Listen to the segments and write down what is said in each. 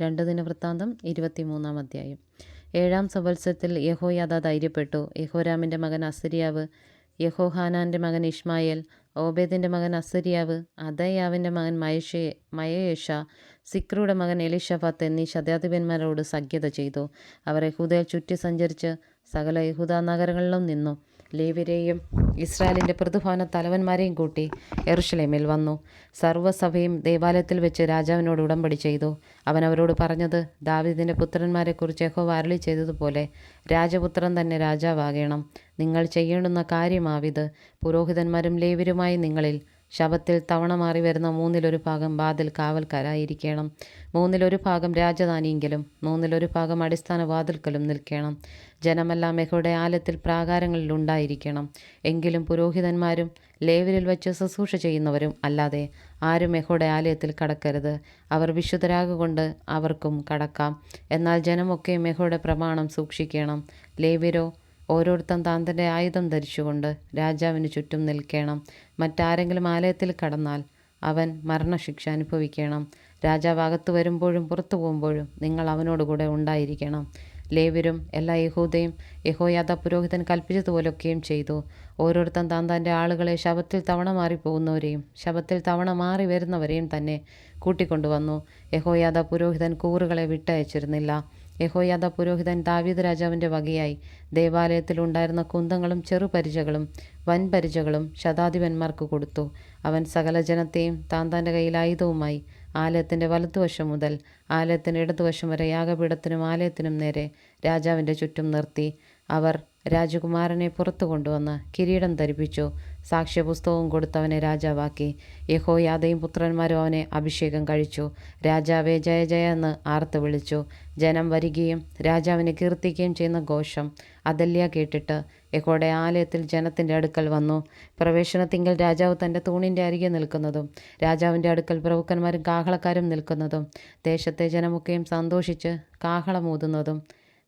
2 ദിനവൃത്താന്തം 23 അധ്യായം. 7 സംവത്സരത്തിൽ യഹോയാദാ ധൈര്യപ്പെട്ടു. യഹോരാമിൻ്റെ മകൻ അസര്യാവ്, യഹോഹാനാൻ്റെ മകൻ ഇഷ്മായേൽ, ഓബേദിൻ്റെ മകൻ അസര്യാവ്, അദയാവിൻ്റെ മകൻ മയയേഷ, സിക്രിയുടെ മകൻ എലീശാഫാത്ത് എന്നീ ശതാധിപന്മാരോട് സഖ്യത ചെയ്തു. അവർ യഹൂദയിൽ ചുറ്റി സഞ്ചരിച്ച് സകല യഹൂദാ നഗരങ്ങളിലും നിന്നു. ലേവ്യരെയും ഇസ്രായേലിൻ്റെ പ്രതിഭവന തലവന്മാരെയും കൂട്ടി യെരൂശലേമിൽ വന്നു. സർവ്വസഭയും ദേവാലയത്തിൽ വെച്ച് രാജാവിനോട് ഉടമ്പടി ചെയ്തു. അവൻ അവരോട് പറഞ്ഞത്, ദാവീദിൻ്റെ പുത്രന്മാരെക്കുറിച്ച് യഹോവ അരുളി ചെയ്തതുപോലെ രാജപുത്രൻ തന്നെ രാജാവാകണം. നിങ്ങൾ ചെയ്യേണ്ടുന്ന കാര്യമാവിത്: പുരോഹിതന്മാരും ലേവ്യരുമായി നിങ്ങളിൽ ശബ്ബത്തിൽ തവണ മാറി വരുന്ന 1/3 വാതിൽ കാവൽക്കാരായിരിക്കണം. 1/3 രാജധാനിയെങ്കിലും 1/3 അടിസ്ഥാന വാതിൽക്കലും നിൽക്കണം. ജനമെല്ലാം യഹോവയുടെ ആലയത്തിൽ പ്രാകാരങ്ങളിൽ ഉണ്ടായിരിക്കണം. എങ്കിലും പുരോഹിതന്മാരും ലേവ്യരിൽ വെച്ച് ശുശ്രൂഷ ചെയ്യുന്നവരും അല്ലാതെ ആരും യഹോവയുടെ ആലയത്തിൽ കടക്കരുത്. അവർ വിശുദ്ധരാകൊണ്ട് അവർക്കും കടക്കാം. എന്നാൽ ജനമൊക്കെയും യഹോവയുടെ പ്രമാണം സൂക്ഷിക്കണം. ലേവ്യരോ ഓരോരുത്തൻ തൻ്റെ ആയുധം ധരിച്ചുകൊണ്ട് രാജാവിന് ചുറ്റും നിൽക്കണം. മറ്റാരെങ്കിലും ആലയത്തിൽ കടന്നാൽ അവൻ മരണശിക്ഷ അനുഭവിക്കണം. രാജാവ് അകത്ത് വരുമ്പോഴും പുറത്തു പോകുമ്പോഴും നിങ്ങൾ അവനോടുകൂടെ ഉണ്ടായിരിക്കണം. ലേവ്യരും എല്ലാ യഹൂദയും യഹോയാദാ പുരോഹിതൻ കൽപ്പിച്ചതുപോലൊക്കെയും ചെയ്തു. ഓരോരുത്തൻ തൻ്റെ ആളുകളെ ശബ്ബത്തിൽ തവണ മാറി പോകുന്നവരെയും ശബ്ബത്തിൽ തവണ മാറി വരുന്നവരെയും തന്നെ കൂട്ടിക്കൊണ്ടുവന്നു. യഹോയാദാ പുരോഹിതൻ കൂറുകളെ വിട്ടയച്ചിരുന്നില്ല. യഹോയാദാ പുരോഹിതൻ ദാവീദ് രാജാവിൻ്റെ വകയായി ദേവാലയത്തിൽ ഉണ്ടായിരുന്ന കുന്തങ്ങളും ചെറുപരിചകളും വൻപരിചകളും ശതാധിപന്മാർക്ക് കൊടുത്തു. അവൻ സകല ജനത്തെയും തൻ്റെ കയ്യിൽ ആയുധവുമായി ആലയത്തിൻ്റെ വലത്തുവശം മുതൽ ആലയത്തിൻ്റെ ഇടതുവശം വരെ യാഗപീഠത്തിനും ആലയത്തിനും നേരെ രാജാവിൻ്റെ ചുറ്റും നിർത്തി. അവർ രാജകുമാരനെ പുറത്തു കൊണ്ടുവന്ന് കിരീടം ധരിപ്പിച്ചു. സാക്ഷ്യപുസ്തകവും കൊടുത്തവനെ രാജാവാക്കി. യഹോയാദയും പുത്രന്മാരും അവനെ അഭിഷേകം കഴിച്ചു. രാജാവെ ജയ ജയ എന്ന് ആർത്ത് വിളിച്ചു. ജനം വരികയും രാജാവിനെ കീർത്തിക്കുകയും ചെയ്യുന്ന ഘോഷം അദല്യ കേട്ടിട്ട് യഹോവയുടെ ആലയത്തിൽ ജനത്തിൻ്റെ അടുക്കൽ വന്നു. പ്രവേശനത്തിങ്കൽ രാജാവ് തൻ്റെ തൂണിൻ്റെ അരികെ നിൽക്കുന്നതും രാജാവിൻ്റെ അടുക്കൽ പ്രഭുക്കന്മാരും കാഹളക്കാരും നിൽക്കുന്നതും ദേശത്തെ ജനമൊക്കെയും സന്തോഷിച്ച് കാഹളമൂതുന്നതും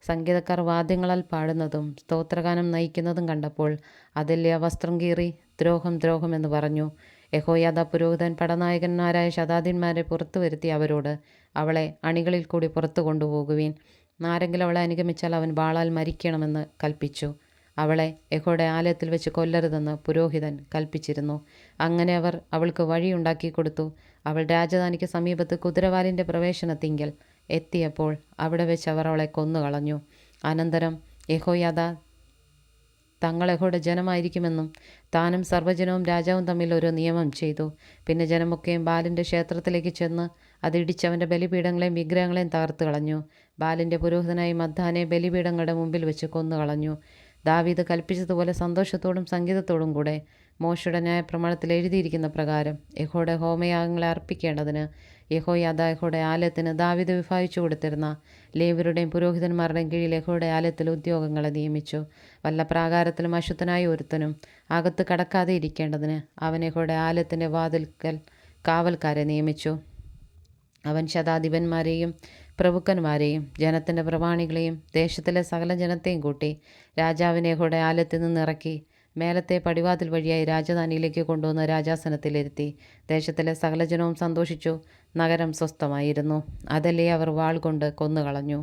സംഗീതക്കാർ വാദ്യങ്ങളാൽ പാടുന്നതും സ്തോത്രഗാനം നയിക്കുന്നതും കണ്ടപ്പോൾ അദല്യ വസ്ത്രം കീറി ദ്രോഹം ദ്രോഹം എന്ന് പറഞ്ഞു. യഹോയാദാ പുരോഹിതൻ പടനായകന്മാരായ ശതാധിപന്മാരെ പുറത്തു വരുത്തി അവരോട്, അവളെ അണികളിൽ കൂടി പുറത്തു കൊണ്ടുപോകുവീൻ. ആരെങ്കിലും അവളെ അനുഗമിച്ചാൽ അവൻ വാളാൽ മരിക്കണമെന്ന് കൽപ്പിച്ചു. അവളെ യഹോവയുടെ ആലയത്തിൽ വെച്ച് കൊല്ലരുതെന്ന് പുരോഹിതൻ കൽപ്പിച്ചിരുന്നു. അങ്ങനെ അവർ അവൾക്ക് വഴിയുണ്ടാക്കി കൊടുത്തു. അവൾ രാജധാനിക്ക് സമീപത്ത് കുതിരവാലിൻ്റെ പ്രവേശനത്തിങ്കൽ എത്തിയപ്പോൾ അവിടെ വെച്ച് അവർ അവളെ കൊന്നുകളഞ്ഞു. അനന്തരം യഹോയാദാ തങ്ങൾ യഹോവയുടെ ജനമായിരിക്കുമെന്നും താനും സർവ്വജനവും രാജാവും തമ്മിൽ ഒരു നിയമം ചെയ്തു. പിന്നെ ജനമൊക്കെയും ബാലിൻ്റെ ക്ഷേത്രത്തിലേക്ക് ചെന്ന് അതിടിച്ചവൻ്റെ ബലിപീഠങ്ങളെയും വിഗ്രഹങ്ങളെയും തകർത്ത് കളഞ്ഞു. ബാലിൻ്റെ പുരോഹിതനായി മദ്ദാനെ ബലിപീഠങ്ങളുടെ മുമ്പിൽ വെച്ച് കൊന്നുകളഞ്ഞു. ദാവീദ് കൽപ്പിച്ചതുപോലെ സന്തോഷത്തോടും സംഗീതത്തോടും കൂടെ മോശയുടെ ന്യായപ്രമാണത്തിൽ എഴുതിയിരിക്കുന്ന പ്രകാരം യഹോവയുടെ ഹോമയാഗങ്ങളെ അർപ്പിക്കേണ്ടതിന് യഹോയാദാ യഹോവയുടെ ആലയത്തിന് ദാവീദ് വിഭാഗിച്ചു കൊടുത്തിരുന്ന ലേവ്യരുടെയും പുരോഹിതന്മാരുടെയും കീഴിൽ യഹോവയുടെ ആലയത്തിൽ ഉദ്യോഗങ്ങളെ നിയമിച്ചു. വല്ല പ്രാകാരത്തിലും അശുദ്ധനായ ഒരുത്തനും അകത്ത് കടക്കാതെ ഇരിക്കേണ്ടതിന് അവൻ യഹോവയുടെ ആലയത്തിൻ്റെ വാതിൽക്കൽ കാവൽക്കാരെ നിയമിച്ചു. അവൻ ശതാധിപന്മാരെയും പ്രഭുക്കന്മാരെയും ജനത്തിൻ്റെ പ്രമാണികളെയും ദേശത്തിലെ സകല ജനത്തെയും കൂട്ടി രാജാവിനെ യഹോവയുടെ ആലയത്തിൽ നിന്ന് ഇറക്കി മേലത്തെ പടിവാതിൽ വഴിയായി രാജധാനിയിലേക്ക് കൊണ്ടുവന്ന് രാജാസനത്തിലിരുത്തി. ദേശത്തിലെ സകല ജനവും സന്തോഷിച്ചു. നഗരം സ്വസ്ഥമായിരുന്നു. അതല്ലേ അവർ വാൾ കൊണ്ട് കൊന്നുകളഞ്ഞു.